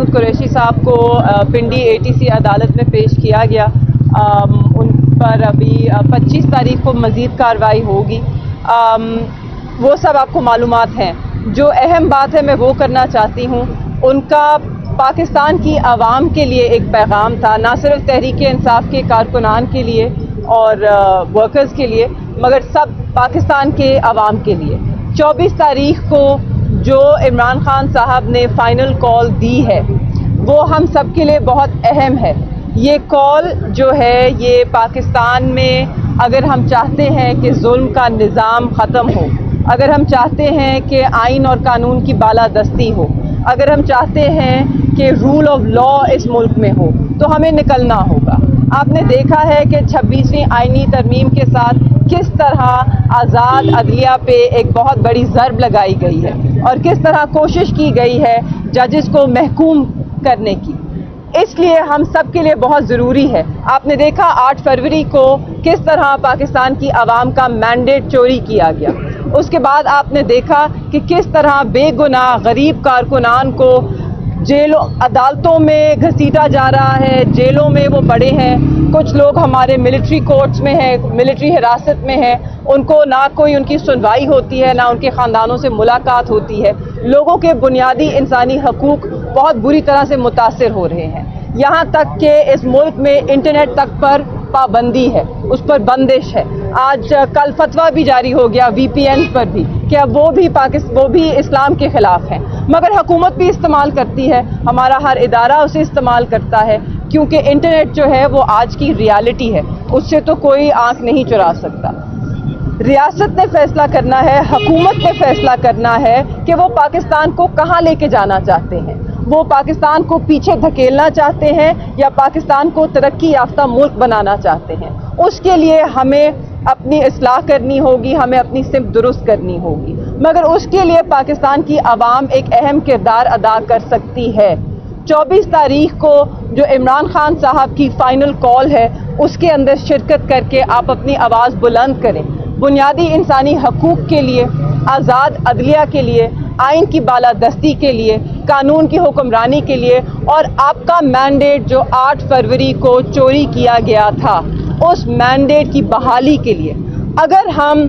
महमूद कुरैशी साहब को पिंडी ATC अदालत में पेश किया गया। उन पर अभी 25 तारीख को मज़ीद कार्रवाई होगी। वो सब आपको मालूमात हैं। जो अहम बात है मैं वो करना चाहती हूँ। उनका पाकिस्तान की आवाम के लिए एक पैगाम था, ना सिर्फ तहरीक इंसाफ के कारकुनान के लिए और वर्कर्स के लिए, मगर सब पाकिस्तान के आवाम के लिए। 24 तारीख को जो इमरान खान साहब ने फ़ाइनल कॉल दी है वो हम सब के लिए बहुत अहम है। ये कॉल जो है ये पाकिस्तान में अगर हम चाहते हैं कि जुल्म का निज़ाम ख़त्म हो, अगर हम चाहते हैं कि आइन और कानून की बालादस्ती हो, अगर हम चाहते हैं कि रूल ऑफ लॉ इस मुल्क में हो, तो हमें निकलना होगा। आपने देखा है कि 26वीं आइनी तरमीम के साथ किस तरह आज़ाद अदलिया पे एक बहुत बड़ी ज़रब लगाई गई है और किस तरह कोशिश की गई है जजेस को महकूम करने की। इसलिए हम सब के लिए बहुत ज़रूरी है। आपने देखा 8 फरवरी को किस तरह पाकिस्तान की आवाम का मैंडेट चोरी किया गया। उसके बाद आपने देखा कि किस तरह बेगुनाह गरीब कारकुनान को जेलों अदालतों में घसीटा जा रहा है, जेलों में वो पड़े हैं। कुछ लोग हमारे मिलिट्री कोर्ट्स में हैं, मिलिट्री हिरासत में हैं, उनको ना कोई उनकी सुनवाई होती है, ना उनके ख़ानदानों से मुलाकात होती है। लोगों के बुनियादी इंसानी हकूक़ बहुत बुरी तरह से मुतासिर हो रहे हैं। यहाँ तक कि इस मुल्क में इंटरनेट तक पर पाबंदी है, उस पर बंदिश है। आज कल फतवा भी जारी हो गया VPN पर भी कि अब वो भी इस्लाम के ख़िलाफ़ हैं, मगर हुकूमत भी इस्तेमाल करती है, हमारा हर इदारा उसे इस्तेमाल करता है, क्योंकि इंटरनेट जो है वो आज की रियलिटी है, उससे तो कोई आंख नहीं चुरा सकता। रियासत ने फैसला करना है, हुकूमत ने फैसला करना है कि वो पाकिस्तान को कहाँ लेके जाना चाहते हैं। वो पाकिस्तान को पीछे धकेलना चाहते हैं या पाकिस्तान को तरक्की याफ्ता मुल्क बनाना चाहते हैं। उसके लिए हमें अपनी इस्लाह करनी होगी, हमें अपनी सिमत दुरुस्त करनी होगी, मगर उसके लिए पाकिस्तान की आवाम एक अहम किरदार अदा कर सकती है। 24 तारीख को जो इमरान खान साहब की फ़ाइनल कॉल है उसके अंदर शिरकत करके आप अपनी आवाज़ बुलंद करें। बुनियादी इंसानी हकूक़ के लिए, आज़ाद अदलिया के लिए, आइन की बालादस्ती के लिए, कानून की हुक्मरानी के लिए, और आपका मैंडेट जो 8 फरवरी को चोरी किया गया था उस मैंडेट की बहाली के लिए। अगर हम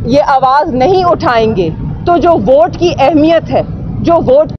ये आवाज़ नहीं उठाएंगे तो जो वोट की अहमियत है, जो वोट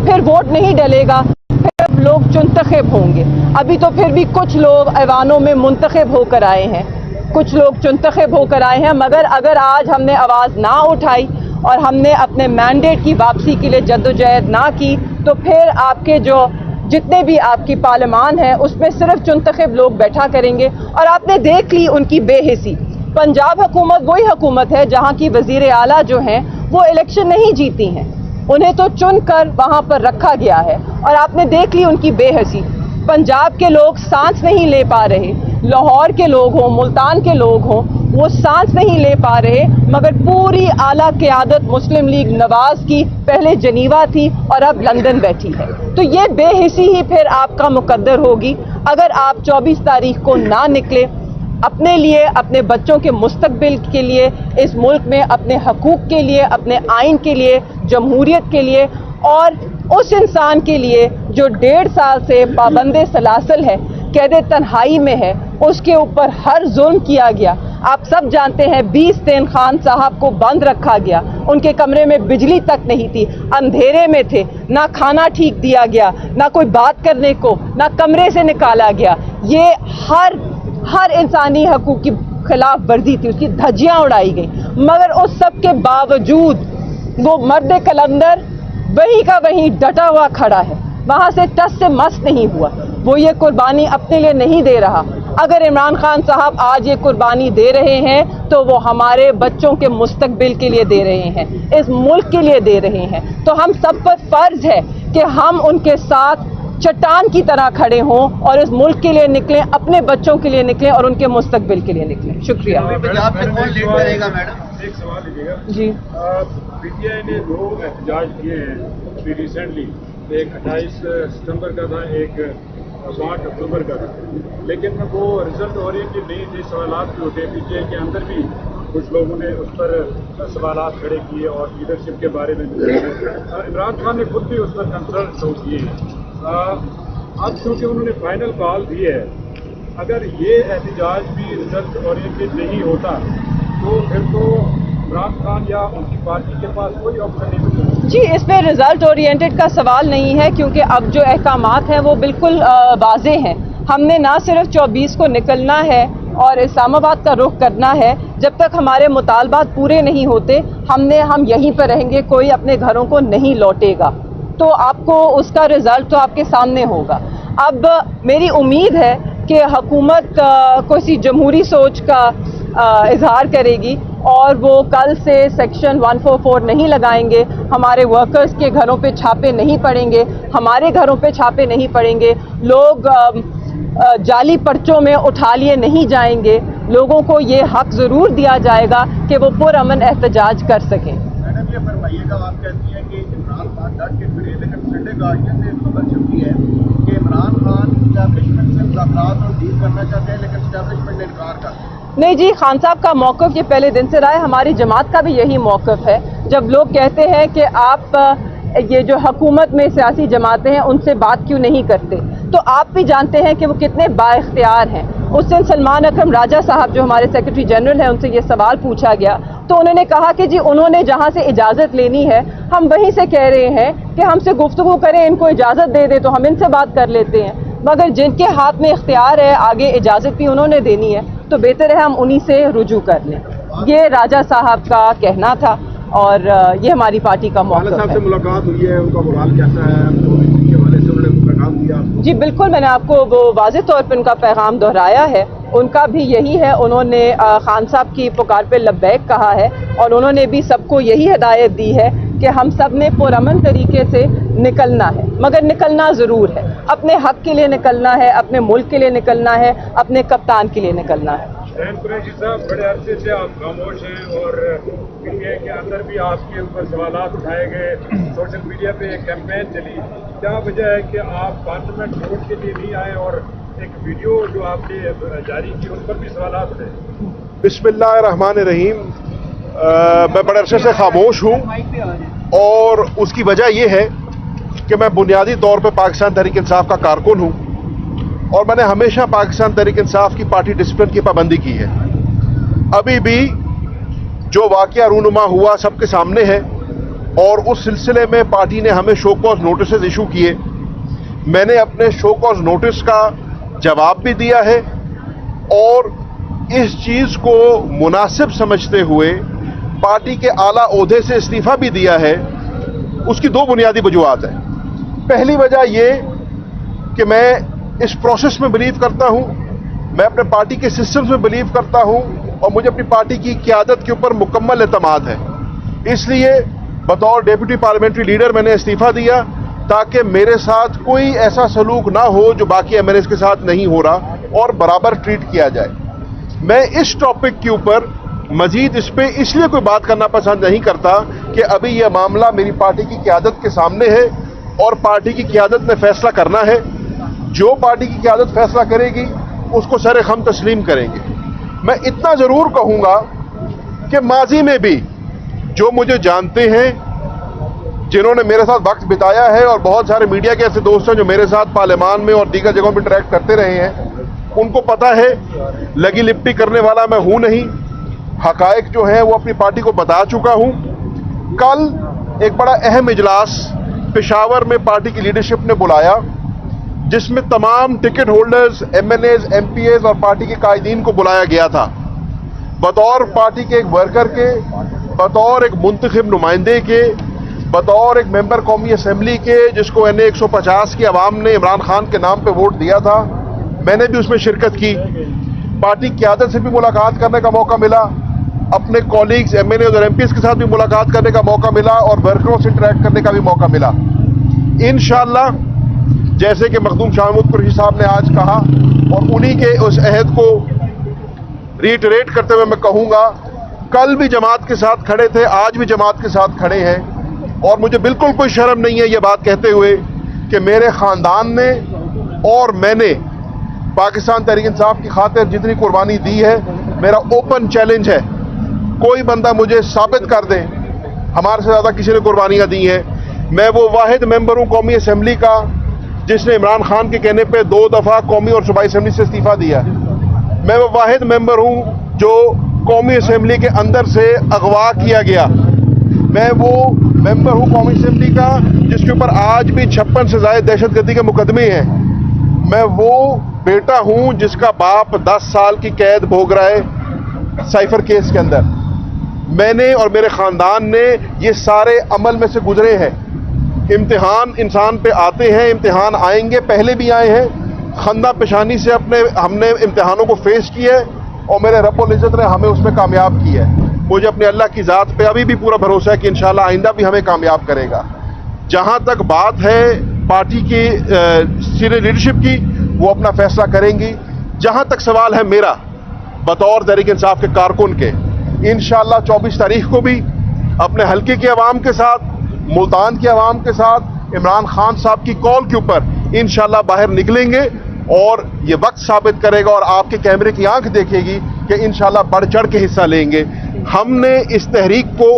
फिर वोट नहीं डलेगा, फिर लोग चुनतखब होंगे। अभी तो फिर भी कुछ लोग ऐवानों में मुंतखब होकर आए हैं, कुछ लोग चुनतखब होकर आए हैं, मगर अगर आज हमने आवाज़ ना उठाई और हमने अपने मैंडेट की वापसी के लिए जद्दोजहद ना की तो फिर आपके जो जितने भी आपकी पार्लियामान है उसमें सिर्फ चुनतखब लोग बैठा करेंगे। और आपने देख ली उनकी बेहिसी। पंजाब हुकूमत वही हुकूमत है जहाँ की वज़ीर आला जो हैं वो इलेक्शन नहीं जीती हैं, उन्हें तो चुन कर वहाँ पर रखा गया है, और आपने देख ली उनकी बेहिसी। पंजाब के लोग सांस नहीं ले पा रहे, लाहौर के लोग हों, मुल्तान के लोग हों, वो सांस नहीं ले पा रहे, मगर पूरी आला क़यादत मुस्लिम लीग नवाज़ की पहले जनीवा थी और अब लंदन बैठी है। तो ये बेहिसी ही फिर आपका मुकद्दर होगी अगर आप 24 तारीख को ना निकले अपने लिए, अपने बच्चों के मुस्तकबिल के लिए, इस मुल्क में अपने हकूक़ के लिए, अपने आइन के लिए, जमहूरियत के लिए, और उस इंसान के लिए जो 1.5 साल से पाबंदे सलासल है, कैदे तन्हाई में है, उसके ऊपर हर जुल्म किया गया। आप सब जानते हैं 20 दिन खान साहब को बंद रखा गया, उनके कमरे में बिजली तक नहीं थी, अंधेरे में थे, ना खाना ठीक दिया गया, ना कोई बात करने को, ना कमरे से निकाला गया। ये हर इंसानी हकूक़ की खिलाफ वर्जी थी, उसकी धज्जियाँ उड़ाई गई, मगर उस सब के बावजूद वो मर्द कलंदर वहीं का वहीं डटा हुआ खड़ा है, वहाँ से टस से मस नहीं हुआ। वो ये कुर्बानी अपने लिए नहीं दे रहा। अगर इमरान खान साहब आज ये कुर्बानी दे रहे हैं तो वो हमारे बच्चों के मुस्तकबिल के लिए दे रहे हैं, इस मुल्क के लिए दे रहे हैं। तो हम सब पर फ़र्ज है कि हम उनके साथ चट्टान की तरह खड़े हों और इस मुल्क के लिए निकलें, अपने बच्चों के लिए निकलें और उनके मुस्तकबिल के लिए निकलें। शुक्रिया। पंजाब में कौन लीड करेगा मैडम? एक सवाल लीजिएगा जी। PTI ने 2 एहतजाज किए हैं अभी रिसेंटली, एक 28 सितंबर का था, एक 8 अक्टूबर का था, लेकिन वो रिजल्ट हो रही है कि नई नई सवाल भी उठे PTI के अंदर भी کچھ لوگوں نے اس پر سوالات کھڑے کیے اور لیڈرشپ کے بارے میں عمران خان نے خود بھی اس پر کنسرن شو کیے. اب چونکہ انہوں نے فائنل کال دی ہے, اگر یہ احتجاج بھی رزلٹ اورینٹڈ نہیں ہوتا تو پھر تو عمران خان یا ان کی پارٹی کے پاس کوئی آپشن نہیں ہوتا. جی, اس پہ رزلٹ اورینٹڈ کا سوال نہیں ہے, کیونکہ اب جو احکامات ہیں وہ بالکل واضح ہیں. ہم نے نہ صرف 24 کو نکلنا ہے اور اسلام آباد کا رخ کرنا ہے, جب تک ہمارے مطالبات پورے نہیں ہوتے ہم یہیں پہ رہیں گے, کوئی اپنے گھروں کو نہیں لوٹے گا. تو آپ کو اس کا رزلٹ تو آپ کے سامنے ہوگا. اب میری امید ہے کہ حکومت کوئی جمہوری سوچ کا اظہار کرے گی اور وہ کل سے سیکشن 144 نہیں لگائیں گے, ہمارے ورکرز کے گھروں پہ چھاپے نہیں پڑیں گے, ہمارے گھروں پہ چھاپے نہیں پڑیں گے, لوگ جعلی پرچوں میں اٹھا لیے نہیں جائیں گے. لوگوں کو یہ حق ضرور دیا جائے گا کہ وہ پرامن احتجاج کر سکیں. میڈم یہ فرمائیے گا, آپ کہتی ہیں کہ عمران خان ڈٹ کے کھڑے, لیکن سنڈے گارڈین سے خبر چھپی ہے کہ عمران خان اسٹیبلشمنٹ سے مذاکرات اور ڈیل کرنا چاہتے ہیں, لیکن اسٹیبلشمنٹ نے انکار کر دیا. نہیں جی, خان صاحب کا موقف یہ پہلے دن سے رہا ہے, ہماری جماعت کا بھی یہی موقف ہے. جب لوگ کہتے ہیں کہ آپ یہ جو حکومت میں سیاسی جماعتیں ہیں ان سے بات کیوں نہیں کرتے, تو آپ بھی جانتے ہیں کہ وہ کتنے با اختیار ہیں. اس دن سلمان اکرم راجہ صاحب جو ہمارے سیکرٹری جنرل ہیں ان سے یہ سوال پوچھا گیا تو انہوں نے کہا کہ جی انہوں نے جہاں سے اجازت لینی ہے ہم وہیں سے کہہ رہے ہیں کہ ہم سے گفتگو کریں, ان کو اجازت دے دیں تو ہم ان سے بات کر لیتے ہیں. مگر جن کے ہاتھ میں اختیار ہے آگے اجازت بھی انہوں نے دینی ہے تو بہتر ہے ہم انہی سے رجوع کر لیں. یہ راجہ صاحب کا کہنا تھا اور یہ ہماری پارٹی کا موقف صاحب ہے. سے ملاقات ہوئی ہے, ان کا مورال کیسا ہے, کے حوالے سے انہوں نے پیغام دیا؟ جی بالکل, میں نے آپ کو وہ واضح طور پہ ان کا پیغام دہرایا ہے. ان کا بھی یہی ہے, انہوں نے خان صاحب کی پکار پہ لبیک کہا ہے اور انہوں نے بھی سب کو یہی ہدایت دی ہے کہ ہم سب نے پرامن طریقے سے نکلنا ہے, مگر نکلنا ضرور ہے. اپنے حق کے لیے نکلنا ہے, اپنے ملک کے لیے نکلنا ہے, اپنے کپتان کے لیے نکلنا ہے. قریشی صاحب, بڑے عرصے سے آپ خاموش ہیں اور میڈیا کے اندر بھی آپ کے اوپر سوالات اٹھائے گئے, سوشل میڈیا پہ ایک کیمپین چلی, کیا وجہ ہے کہ آپ پارلیمنٹ ووٹ کے لیے نہیں آئے اور ایک ویڈیو جو آپ نے جاری کی ان پر بھی سوالات اٹھے؟ بسم اللہ الرحمن الرحیم. میں بڑے عرصے سے خاموش ہوں اور اس کی وجہ یہ ہے کہ میں بنیادی طور پہ پاکستان تحریک انصاف کا کارکن ہوں اور میں نے ہمیشہ پاکستان تحریک انصاف کی پارٹی ڈسپلن کی پابندی کی ہے. ابھی بھی جو واقعہ رونما ہوا سب کے سامنے ہے اور اس سلسلے میں پارٹی نے ہمیں شو کاز نوٹسز ایشو کیے. میں نے اپنے شو کاز نوٹس کا جواب بھی دیا ہے اور اس چیز کو مناسب سمجھتے ہوئے پارٹی کے اعلیٰ عہدے سے استعفیٰ بھی دیا ہے. اس کی دو بنیادی وجوہات ہیں. پہلی وجہ یہ کہ میں اس پروسیس میں بلیو کرتا ہوں, میں اپنے پارٹی کے سسٹمز میں بلیو کرتا ہوں اور مجھے اپنی پارٹی کی قیادت کے اوپر مکمل اعتماد ہے. اس لیے بطور ڈیپٹی پارلیمنٹری لیڈر میں نے استعفیٰ دیا تاکہ میرے ساتھ کوئی ایسا سلوک نہ ہو جو باقی ایم ایل ایز کے ساتھ نہیں ہو رہا اور برابر ٹریٹ کیا جائے. میں اس ٹاپک کے اوپر مزید اس پہ اس لیے کوئی بات کرنا پسند نہیں کرتا کہ ابھی یہ معاملہ میری پارٹی کی قیادت کے سامنے ہے اور پارٹی کی قیادت نے فیصلہ کرنا ہے. جو پارٹی کی قیادت فیصلہ کرے گی اس کو سر خم تسلیم کریں گے. میں اتنا ضرور کہوں گا کہ ماضی میں بھی جو مجھے جانتے ہیں, جنہوں نے میرے ساتھ وقت بتایا ہے, اور بہت سارے میڈیا کے ایسے دوست ہیں جو میرے ساتھ پارلیمان میں اور دیگر جگہوں پہ انٹریکٹ کرتے رہے ہیں, ان کو پتہ ہے لگی لپٹی کرنے والا میں ہوں نہیں. حقائق جو ہیں وہ اپنی پارٹی کو بتا چکا ہوں. کل ایک بڑا اہم اجلاس پشاور میں پارٹی کی لیڈرشپ نے بلایا جس میں تمام ticket holders, M L As, M P As اور پارٹی کے قائدین کو بلایا گیا تھا. بطور پارٹی کے ایک ورکر کے, بطور ایک منتخب نمائندے کے, بطور ایک ممبر قومی اسمبلی کے جس کو این اے 150 کی عوام نے عمران خان کے نام پہ ووٹ دیا تھا, میں نے بھی اس میں شرکت کی. پارٹی قیادت سے بھی ملاقات کرنے کا موقع ملا, اپنے کولیگز ایم ایل ایز اور ایم پی ایز کے ساتھ بھی ملاقات کرنے کا موقع ملا اور ورکروں سے انٹریکٹ کرنے کا بھی موقع ملا. انشاءاللہ جیسے کہ مخدوم شاہ محمود قریشی صاحب نے آج کہا اور انہی کے اس عہد کو ریٹریٹ کرتے ہوئے میں کہوں گا, کل بھی جماعت کے ساتھ کھڑے تھے, آج بھی جماعت کے ساتھ کھڑے ہیں اور مجھے بالکل کوئی شرم نہیں ہے یہ بات کہتے ہوئے کہ میرے خاندان نے اور میں نے پاکستان تحریک انصاف کی خاطر جتنی قربانی دی ہے, میرا اوپن چیلنج ہے कोई बंदा मुझे साबित कर दे हमारे से ज़्यादा किसी ने कुर्बानियाँ दी हैं। मैं वो वाहिद मेंबर हूँ कौमी असम्बली का जिसने इमरान खान के कहने पे 2 दफ़ा कौमी और सूबाई असम्बली से इस्तीफ़ा दिया। मैं वो वाहिद मेंबर हूँ जो कौमी असम्बली के अंदर से अगवा किया गया। मैं वो मेंबर हूँ कौमी असम्बली का जिसके ऊपर आज भी 56 से ज़ायद दहशतगर्दी के मुकदमे हैं। मैं वो बेटा हूँ जिसका बाप 10 साल की कैद भोग रहा है साइफर केस के अंदर। मैंने और मेरे ख़ानदान ने ये सारे अमल में से गुजरे हैं। इम्तिहान इंसान पे आते हैं, इम्तिहान आएंगे, पहले भी आए हैं। खंदा पेशानी से हमने इम्तिहानों को फेस किया है और मेरे रब्बुल इज़्ज़त ने हमें उसमें कामयाब किया है। मुझे अपने अल्लाह की ज़ात पे अभी भी पूरा भरोसा है कि इंशाअल्लाह आइंदा भी हमें कामयाब करेगा। जहाँ तक बात है पार्टी की सीनियर लीडरशिप की, वो अपना फैसला करेंगी। जहाँ तक सवाल है मेरा बतौर तहरीक इंसाफ के कारकुन के, इंशाअल्लाह 24 तारीख को भी अपने हल्के के अवाम के साथ, मुल्तान के अवाम के साथ इमरान खान साहब की कॉल के ऊपर इंशाअल्लाह बाहर निकलेंगे और ये वक्त साबित करेगा और आपके कैमरे की आंख देखेगी कि इंशाअल्लाह बढ़ चढ़ के हिस्सा लेंगे। हमने इस तहरीक को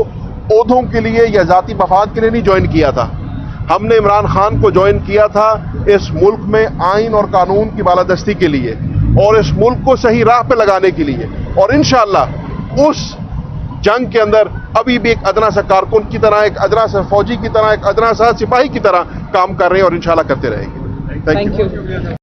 ओहदों के लिए या ज़ाती मफाद के लिए नहीं ज्वाइन किया था। हमने इमरान खान को ज्वाइन किया था इस मुल्क में आइन और कानून की बालादस्ती के लिए और इस मुल्क को सही राह पे लगाने के लिए। और इंशाअल्लाह उस जंग के अंदर अभी भी एक अदना सा कारकुन की तरह, एक अदना सा फौजी की तरह, एक अदना सा सिपाही की तरह काम कर रहे हैं और इंशाअल्लाह करते रहेंगे। Thank you.